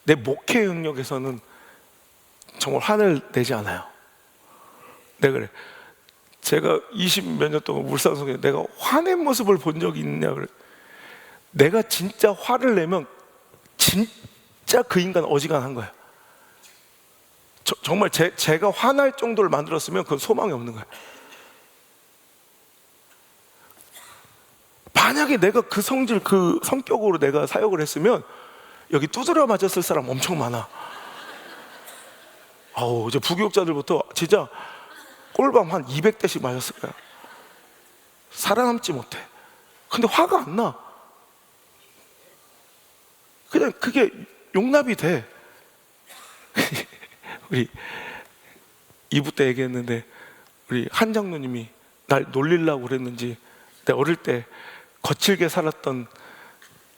내 목회 영역에서는 정말 화를 내지 않아요. 내가 그래, 제가 20몇 년 동안 울산 속에 내가 화낸 모습을 본 적이 있냐 그래. 내가 진짜 화를 내면 진짜 그 인간 어지간한 거야. 정말 제가 화날 정도를 만들었으면 그건 소망이 없는 거야. 만약에 내가 그 성질, 그 성격으로 내가 사역을 했으면 여기 두드려 맞았을 사람 엄청 많아. 아우, 이제 부교육자들부터 진짜 꼴밤 한 200대씩 맞았을 거야. 살아남지 못해. 근데 화가 안 나. 그냥 그게 용납이 돼. 우리 2부 때 얘기했는데, 우리 한 장로님이 날 놀리려고 그랬는지 내가 어릴 때 거칠게 살았던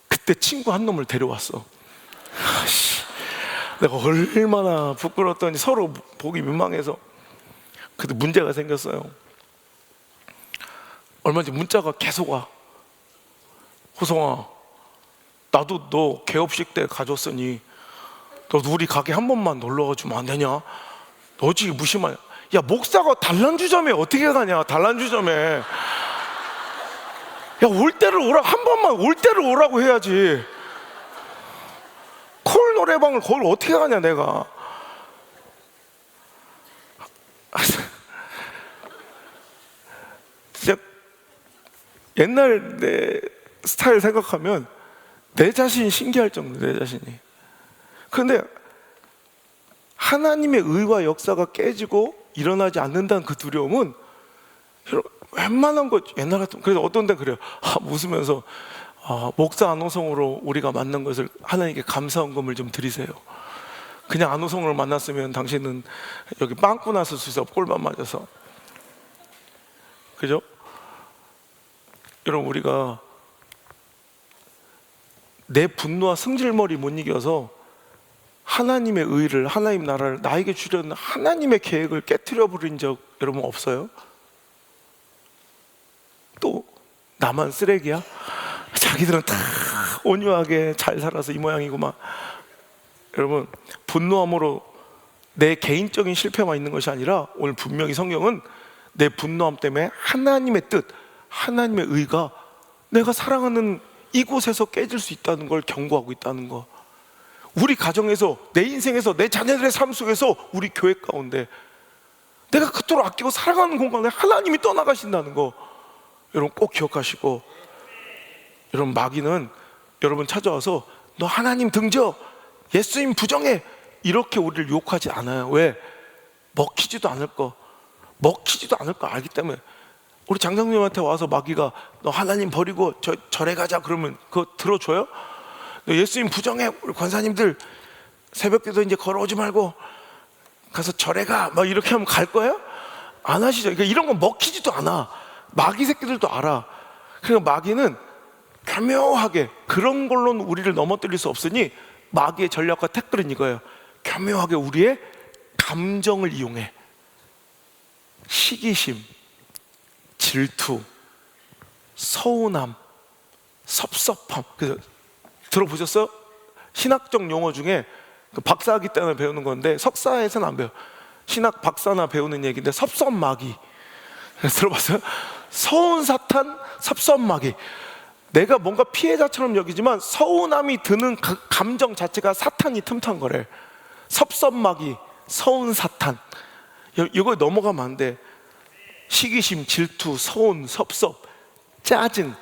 그때 친구 한 놈을 데려왔어. 내가 얼마나 부끄러웠더니 서로 보기 민망해서. 근데 문제가 생겼어요. 얼마 전에 문자가 계속 와. 호성아, 나도 너 개업식 때 가졌으니 너도 우리 가게 한 번만 놀러 주면 안 되냐? 너 지금 무심하냐? 야, 목사가 단란주점에 어떻게 가냐? 단란주점에. 야, 올 때를 오라. 한 번만 올 때를 오라고 해야지. 콜 노래방을 거길 어떻게 가냐 내가. 옛날 내 스타일 생각하면 내 자신이 신기할 정도, 내 자신이. 그런데 하나님의 의와 역사가 깨지고 일어나지 않는다는 그 두려움은 웬만한 거 옛날 같으면, 그래서 어떤 데 그래요. 웃으면서 목사 안호성으로 우리가 만난 것을 하나님께 감사헌금을 좀 드리세요. 그냥 안호성으로 만났으면 당신은 여기 빵꾸 났을 수 있어, 꼴만 맞아서. 그죠? 여러분, 우리가 내 분노와 승질머리 못 이겨서 하나님의 의를, 하나님 나라를 나에게 주려는 하나님의 계획을 깨트려 버린 적 여러분 없어요? 또 나만 쓰레기야? 자기들은 다 온유하게 잘 살아서 이 모양이구만. 여러분, 분노함으로 내 개인적인 실패만 있는 것이 아니라 오늘 분명히 성경은 내 분노함 때문에 하나님의 뜻, 하나님의 의가 내가 사랑하는 이곳에서 깨질 수 있다는 걸 경고하고 있다는 거. 우리 가정에서, 내 인생에서, 내 자녀들의 삶 속에서, 우리 교회 가운데 내가 그토록 아끼고 사랑하는 공간에 하나님이 떠나가신다는 거 여러분 꼭 기억하시고, 여러분 마귀는 여러분 찾아와서 너 하나님 등져, 예수님 부정해, 이렇게 우리를 유혹하지 않아요. 왜? 먹히지도 않을 거 알기 때문에. 우리 장장님한테 와서 마귀가 너 하나님 버리고 절에 가자 그러면 그거 들어줘요? 너 예수님 부정해, 우리 권사님들 새벽기도 이제 걸어오지 말고 가서 절에 가, 막 이렇게 하면 갈 거예요? 안 하시죠. 그러니까 이런 건 먹히지도 않아. 마귀 새끼들도 알아. 그러니까 마귀는 교묘하게, 그런 걸로는 우리를 넘어뜨릴 수 없으니 마귀의 전략과 태클은 이거예요. 교묘하게 우리의 감정을 이용해. 시기심, 질투, 서운함, 섭섭함. 그래서 들어보셨어요? 신학적 용어 중에 그 박사학위 때나 배우는 건데 석사에서는 안 배워. 신학 박사나 배우는 얘기인데 섭섭마귀. 들어봤어요? 서운 사탄, 섭섭마귀. 내가 뭔가 피해자처럼 여기지만 서운함이 드는 감정 자체가 사탄이 틈탄 거래. 섭섭마귀, 서운 사탄. 이거에 넘어가면 안 돼. 시기심, 질투, 서운, 섭섭, 짜증,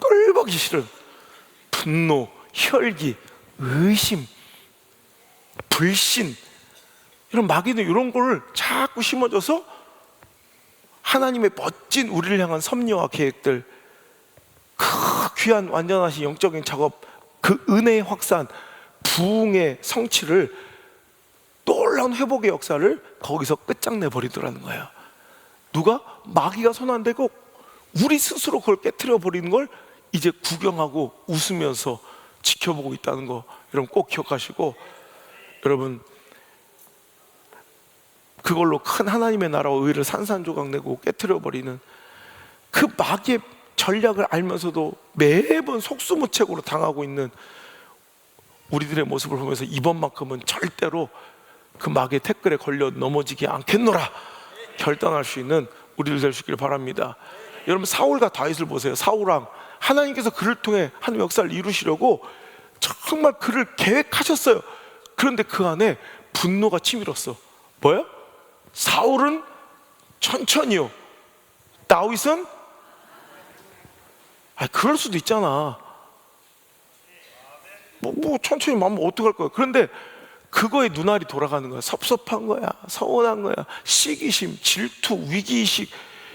꼴보기 싫은 분노, 혈기, 의심, 불신. 이런 마귀는 이런 걸 자꾸 심어줘서 하나님의 멋진 우리를 향한 섭리와 계획들, 그 귀한 완전하신 영적인 작업, 그 은혜의 확산, 부흥의 성취를, 놀라운 회복의 역사를 거기서 끝장내 버리더라는 거예요. 누가? 마귀가 손 안 대고 우리 스스로 그걸 깨트려 버리는 걸 이제 구경하고 웃으면서 지켜보고 있다는 거 여러분 꼭 기억하시고, 여러분 그걸로 큰 하나님의 나라와 의를 산산조각 내고 깨트려 버리는 그 마귀의 전략을 알면서도 매번 속수무책으로 당하고 있는 우리들의 모습을 보면서 이번만큼은 절대로 그 마귀의 태클에 걸려 넘어지지 않겠노라 결단할 수 있는 우리들 될 수 있기를 바랍니다. 여러분 사울과 다윗을 보세요. 사울왕, 하나님께서 그를 통해 하나님 역사를 이루시려고 정말 그를 계획하셨어요. 그런데 그 안에 분노가 치밀었어. 뭐야? 사울은 천천히요, 다윗은 그럴 수도 있잖아. 뭐 천천히 마음 어떡할 거야. 그런데 그거에 눈알이 돌아가는 거야. 섭섭한 거야, 서운한 거야, 시기심, 질투, 위기의식,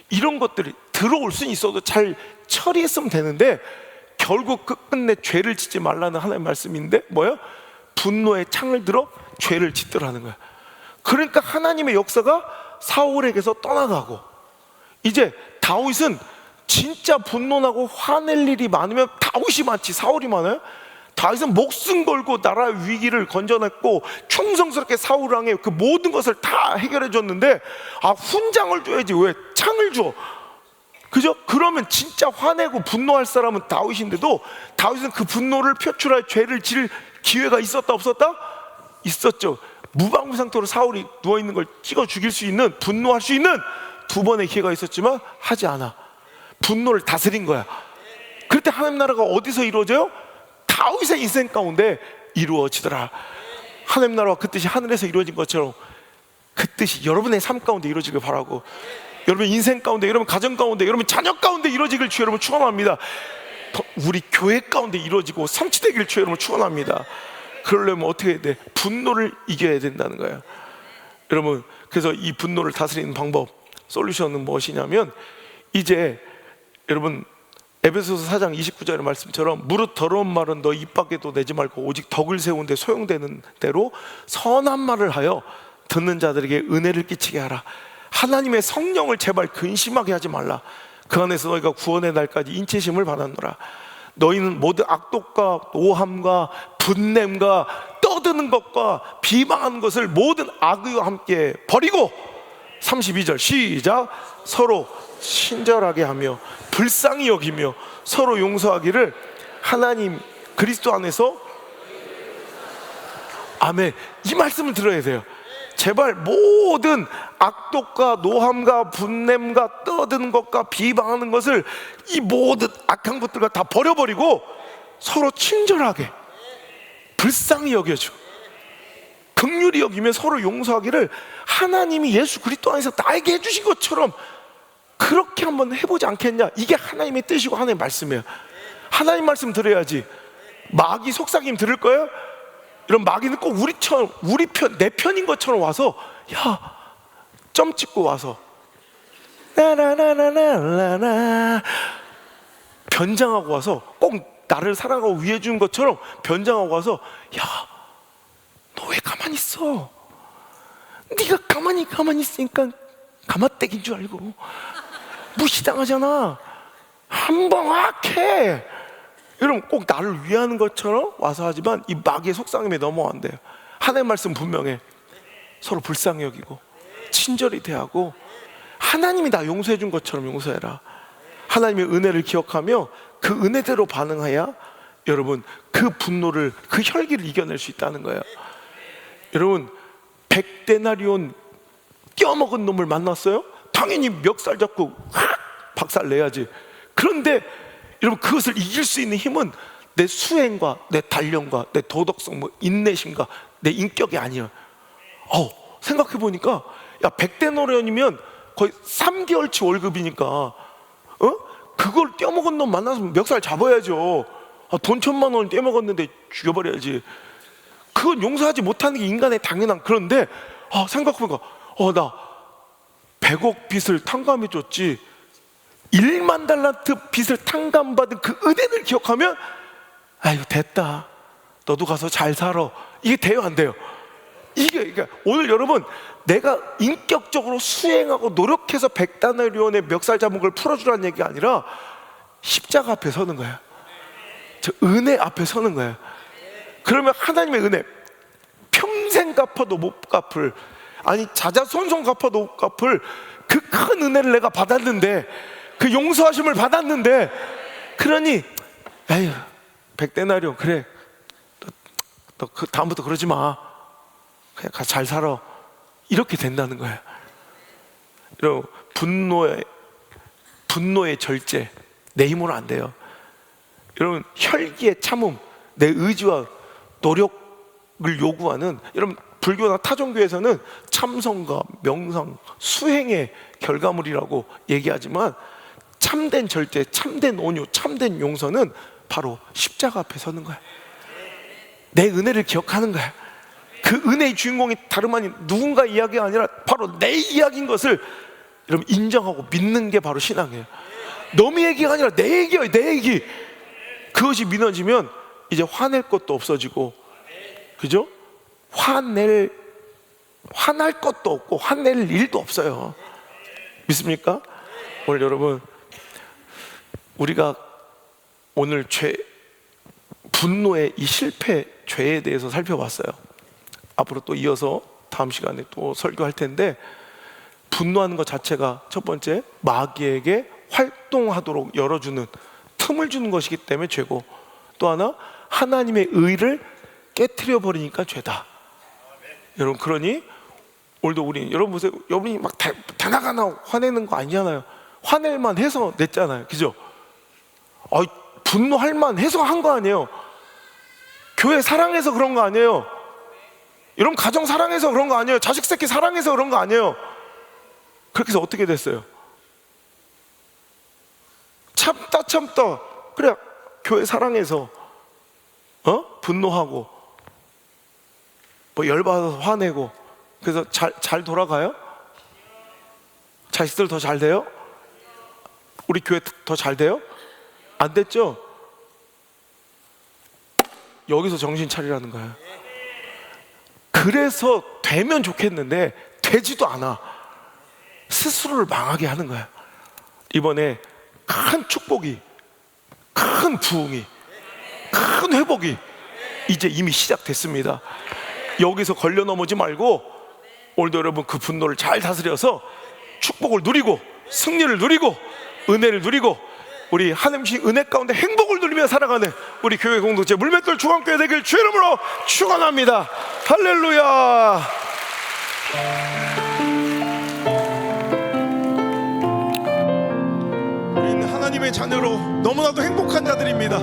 이런 것들이 들어올 수는 있어도 잘 처리했으면 되는데 결국 끝끝내 죄를 짓지 말라는 하나님의 말씀인데 뭐야? 분노의 창을 들어 죄를 짓더라는 거야. 그러니까 하나님의 역사가 사울에게서 떠나가고, 이제 다윗은 진짜 분노나고 화낼 일이 많으면 다윗이 많지 사울이 많아요? 다윗은 목숨 걸고 나라의 위기를 건져냈고 충성스럽게 사울 왕의 그 모든 것을 다 해결해 줬는데 훈장을 줘야지 왜 창을 줘? 그죠? 그러면 진짜 화내고 분노할 사람은 다윗인데도 다윗은 그 분노를 표출할 죄를 지을 기회가 있었다 없었다? 있었죠. 무방비 상태로 사울이 누워있는 걸 찍어 죽일 수 있는, 분노할 수 있는 두 번의 기회가 있었지만 하지 않아. 분노를 다스린 거야. 그럴 때 하나님 나라가 어디서 이루어져요? 다윗의 인생 가운데 이루어지더라. 하나님 나라와 그 뜻이 하늘에서 이루어진 것처럼 그 뜻이 여러분의 삶 가운데 이루어지길 바라고, 여러분 인생 가운데, 여러분 가정 가운데, 여러분 자녀 가운데 이루어지길 주 여러분 축원합니다. 우리 교회 가운데 이루어지고 성취되길 주 여러분 축원합니다. 그러려면 어떻게 해야 돼? 분노를 이겨야 된다는 거예요. 여러분, 그래서 이 분노를 다스리는 방법, 솔루션은 무엇이냐면, 이제 여러분 에베소서 4장 29절의 말씀처럼 무릇 더러운 말은 너 입 밖에도 내지 말고 오직 덕을 세운 데 소용되는 대로 선한 말을 하여 듣는 자들에게 은혜를 끼치게 하라. 하나님의 성령을 제발 근심하게 하지 말라. 그 안에서 너희가 구원의 날까지 인치심을 받았노라. 너희는 모든 악독과 노함과 분냄과 떠드는 것과 비방하는 것을 모든 악의와 함께 버리고, 32절 시작, 서로 친절하게 하며 불쌍히 여기며 서로 용서하기를 하나님 그리스도 안에서. 아멘. 이 말씀을 들어야 돼요. 제발 모든 악독과 노함과 분냄과 떠드는 것과 비방하는 것을, 이 모든 악한 것들과 다 버려버리고 서로 친절하게 불쌍히 여겨주고 긍휼히 여기며 서로 용서하기를 하나님이 예수 그리스도 안에서 나에게 해주신 것처럼 그렇게 한번 해보지 않겠냐. 이게 하나님의 뜻이고 하나님의 말씀이에요. 하나님 말씀 들어야지. 마귀 속삭임 들을 거예요? 이런 마귀는 꼭 우리처럼, 내 편인 것처럼 와서, 야, 점 찍고 와서 나나나나나나 변장하고 와서, 꼭 나를 사랑하고 위해 주는 것처럼 변장하고 와서, 야, 너 왜 가만히 있어? 네가 가만히 있으니까 가마떼기인 줄 알고 무시당하잖아. 한번 악해. 여러분, 꼭 나를 위하는 것처럼 와서 하지만 이 마귀의 속삭임에 넘어간대요. 하나님의 말씀 분명해. 서로 불쌍히 여기고 친절히 대하고 하나님이 나 용서해 준 것처럼 용서해라. 하나님의 은혜를 기억하며 그 은혜대로 반응해야 여러분 그 분노를, 그 혈기를 이겨낼 수 있다는 거예요. 여러분, 100데나리온 껴먹은 놈을 만났어요? 당연히 멱살 잡고 박살 내야지. 그런데 여러분, 그것을 이길 수 있는 힘은 내 수행과 내 단련과 내 도덕성, 인내심과 내 인격이 아니야. 생각해보니까, 야, 100데나리온이면 거의 3개월치 월급이니까, 그걸 떼어먹은 놈 만나서 멱살 잡아야죠. 돈 1,000만 원을 떼어먹었는데 죽여버려야지. 그건 용서하지 못하는 게 인간의 당연한. 그런데 생각해보니까 나 100억 빚을 탕감해줬지, 1만 달란트 빚을 탕감받은 그 은혜를 기억하면, 아이고 됐다, 너도 가서 잘 살아. 이게 돼요, 안 돼요? 그러니까 오늘 여러분, 내가 인격적으로 수행하고 노력해서 100데나리온의 멱살 잡은 걸 풀어주라는 얘기가 아니라 십자가 앞에 서는 거야. 저 은혜 앞에 서는 거야. 그러면 하나님의 은혜, 평생 갚아도 못 갚을, 아니 자자손손 갚아도 못 갚을 그 큰 은혜를 내가 받았는데, 그 용서하심을 받았는데, 그러니 에휴 100데나리온 그래, 너 다음부터 그러지 마, 그냥 가서 잘 살아. 이렇게 된다는 거예요. 여러분, 분노의 절제 내 힘으로 안 돼요. 여러분, 혈기의 참음, 내 의지와 노력을 요구하는, 여러분 불교나 타종교에서는 참선과 명상, 수행의 결과물이라고 얘기하지만, 참된 절제, 참된 온유, 참된 용서는 바로 십자가 앞에 서는 거야. 내 은혜를 기억하는 거야. 그 은혜의 주인공이 다름 아닌 누군가 이야기가 아니라 바로 내 이야기인 것을 여러분 인정하고 믿는 게 바로 신앙이에요. 너의 얘기가 아니라 내 얘기예요, 내 얘기. 그것이 믿어지면 이제 화낼 것도 없어지고, 그죠? 화날 것도 없고 화낼 일도 없어요. 믿습니까? 오늘 여러분, 우리가 오늘 분노의 이 실패, 죄에 대해서 살펴봤어요. 앞으로 또 이어서 다음 시간에 또 설교할 텐데, 분노하는 것 자체가 첫 번째, 마귀에게 활동하도록 열어주는, 틈을 주는 것이기 때문에 죄고, 또 하나 하나님의 의를 깨트려 버리니까 죄다. 여러분, 그러니 오늘도 여러분 보세요. 여러분이 막 다나가나 화내는 거 아니잖아요. 화낼만 해서 냈잖아요, 그죠? 분노할 만 해서 한 거 아니에요. 교회 사랑해서 그런 거 아니에요. 여러분, 가정 사랑해서 그런 거 아니에요. 자식 새끼 사랑해서 그런 거 아니에요. 그렇게 해서 어떻게 됐어요? 참다 그래 교회 사랑해서 분노하고 뭐 열받아서 화내고 그래서 잘 돌아가요? 자식들 더 잘 돼요? 우리 교회 더 잘 돼요? 안 됐죠? 여기서 정신 차리라는 거예요. 그래서 되면 좋겠는데 되지도 않아. 스스로를 망하게 하는 거야. 이번에 큰 축복이, 큰 부흥이, 큰 회복이 이제 이미 시작됐습니다. 여기서 걸려 넘어지 말고 오늘도 여러분 그 분노를 잘 다스려서 축복을 누리고 승리를 누리고 은혜를 누리고 우리 하나님의 은혜 가운데 행복을 누리며 살아가는 우리 교회 공동체 물맷돌 중앙교회 되길 주의 이름으로 축원합니다. 할렐루야. 우리는 하나님의 자녀로 너무나도 행복한 자들입니다.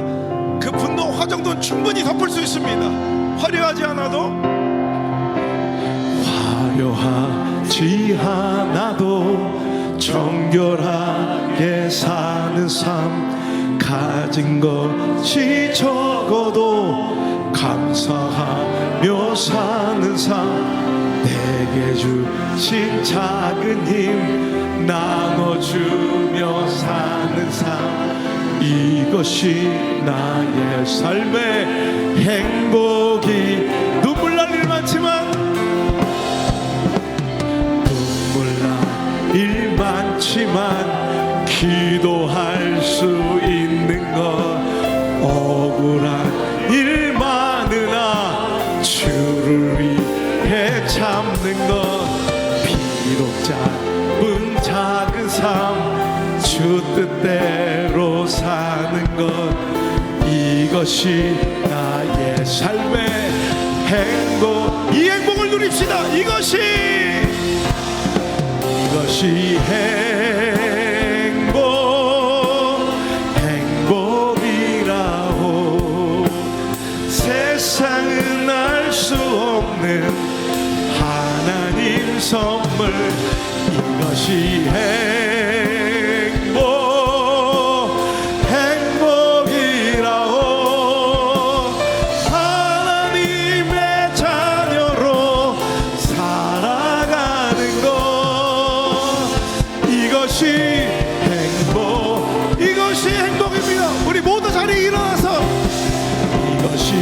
그 분노 화정도는 충분히 덮을 수 있습니다. 화려하지 않아도 화려하지 않아도 정결하게 사는 삶, 가진 것이 적어도 감사하며 사는 삶, 내게 주신 작은 힘 나눠주며 사는 삶, 이것이 나의 삶의 행복이. 눈물 날 일 많지만 일 많지만 기도할 수 있는 것, 억울한 일 많으나 주를 위해 참는 것, 비록 짧은 작은 삶 주 뜻대로 사는 것, 이것이 나의 삶의 행복. 이 행복을 누립시다. 이것이 행복이라고. 세상은 알 수 없는 하나님 선물, 이것이 행복이라고. 하나님의 자녀로 살아가는 것, 이것이 행복입니다. 우리 모두 자리에 일어나서 이것이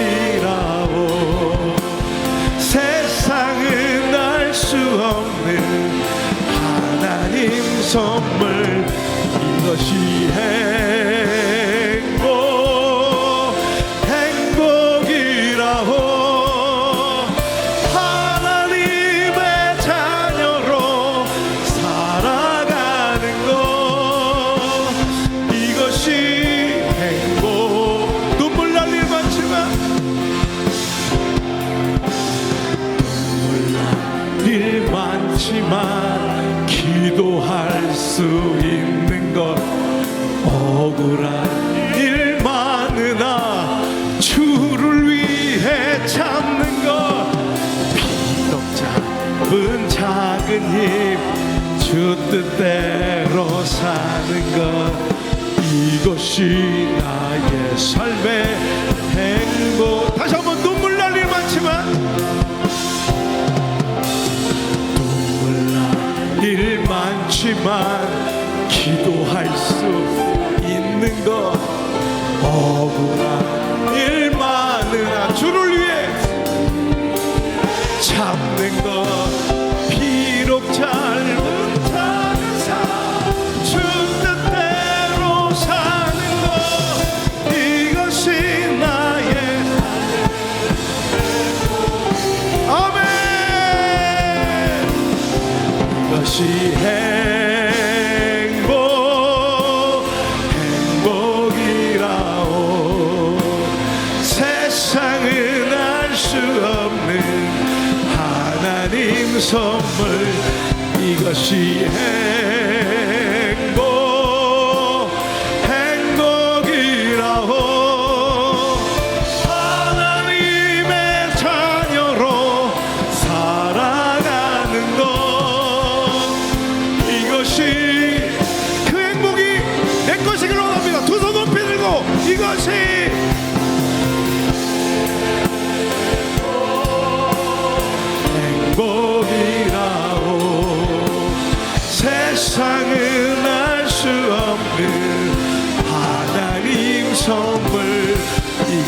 행복이라고. 세상은 알 수 없는 하나님 선물, 이것이 행복이라고. 많지만 기도할 수 있는 것, 억울한 일 많으나 주를 위해 참는 것, 비록 짧은 작은 힘 주 뜻대로 사는 것, 이것이 나의 삶의 행복. 다시 한번 눈물 날 일 많지만 일 많지만 기도할 수 있는 것, 억울한 일 많으나 주를 위해 참는 것, 비록 짧은 작은 삶 주 뜻대로 사는 것, 이것이 나의 아멘. 이것이 행복이라고. 세상은 알 수 없는 하나님 선물, 이것이 행복이라고. 하나님의 자녀로 살아가는 것,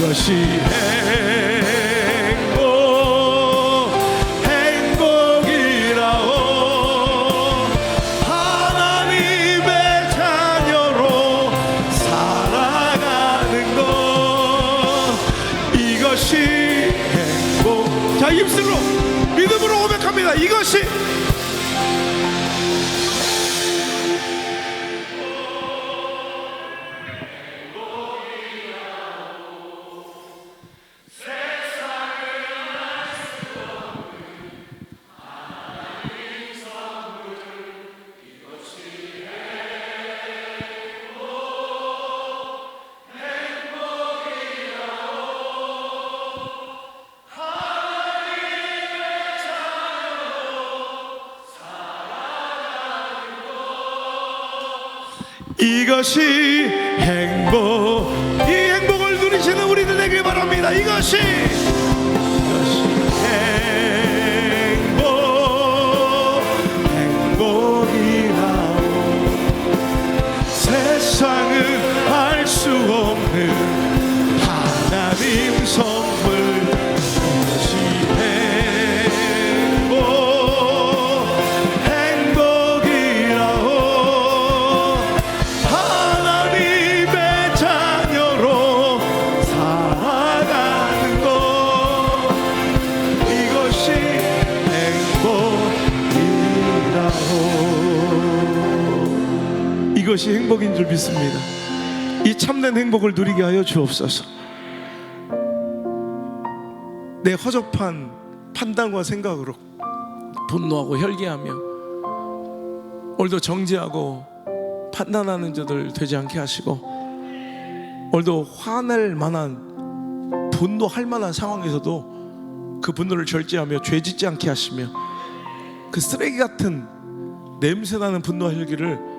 이것이 행복이라오. 하나님의 자녀로 살아가는 것, 이것이 행복. 자, 입술로 믿음으로 고백합니다. 이것이 이것이 행복. 이 행복을 누리시는 우리들 되길 바랍니다. 이것이 행복이라오. 세상은 알 수 없는 하나님 선물, 이것이 이것이 행복인 줄 믿습니다. 이 참된 행복을 누리게 하여 주옵소서. 내 허접한 판단과 생각으로 분노하고 혈기하며 오늘도 정죄하고 판단하는 자들 되지 않게 하시고, 오늘도 화낼 만한 분노할 만한 상황에서도 그 분노를 절제하며 죄짓지 않게 하시며, 그 쓰레기 같은 냄새나는 분노와 혈기를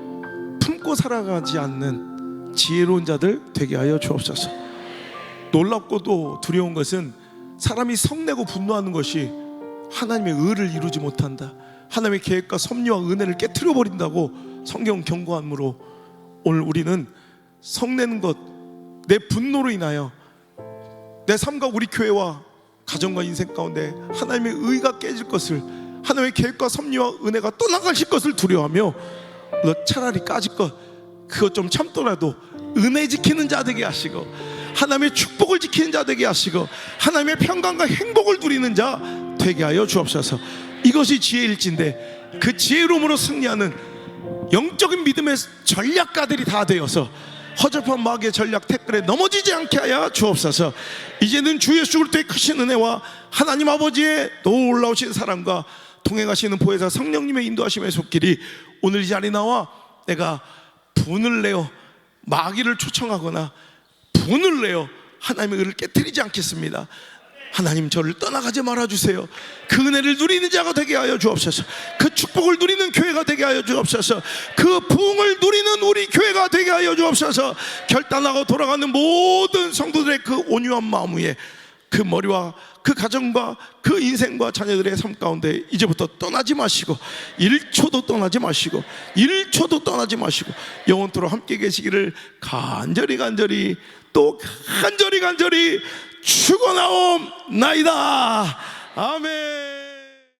품고 살아가지 않는 지혜로운 자들 되게 하여 주옵소서. 놀랍고도 두려운 것은 사람이 성내고 분노하는 것이 하나님의 의를 이루지 못한다, 하나님의 계획과 섭리와 은혜를 깨트려 버린다고 성경 경고함으로, 오늘 우리는 성내는 것, 내 분노로 인하여 내 삶과 우리 교회와 가정과 인생 가운데 하나님의 의가 깨질 것을, 하나님의 계획과 섭리와 은혜가 떠나가실 것을 두려워하며, 너 차라리 까짓 것 그것 좀 참더라도 은혜 지키는 자 되게 하시고, 하나님의 축복을 지키는 자 되게 하시고, 하나님의 평강과 행복을 누리는 자 되게 하여 주옵소서. 이것이 지혜일진데 그 지혜로움으로 승리하는 영적인 믿음의 전략가들이 다 되어서 허접한 마귀의 전략 태클에 넘어지지 않게 하여 주옵소서. 이제는 주 예수 그리스도의 크신 은혜와 하나님 아버지의 놀라우신 사랑과 동행하시는 보혜사 성령님의 인도하심의 손길이 오늘 이 자리에 나와 내가 분을 내어 마귀를 초청하거나 분을 내어 하나님의 의를 깨뜨리지 않겠습니다. 하나님, 저를 떠나가지 말아주세요. 그 은혜를 누리는 자가 되게 하여 주옵소서. 그 축복을 누리는 교회가 되게 하여 주옵소서. 그 부흥을 누리는 우리 교회가 되게 하여 주옵소서. 결단하고 돌아가는 모든 성도들의 그 온유한 마음 위에 그 머리와 그 가정과 그 인생과 자녀들의 삶 가운데 이제부터 떠나지 마시고, 1초도 떠나지 마시고, 1초도 떠나지 마시고 영원토록 함께 계시기를 간절히 또 간절히 축원하옵나이다. 아멘.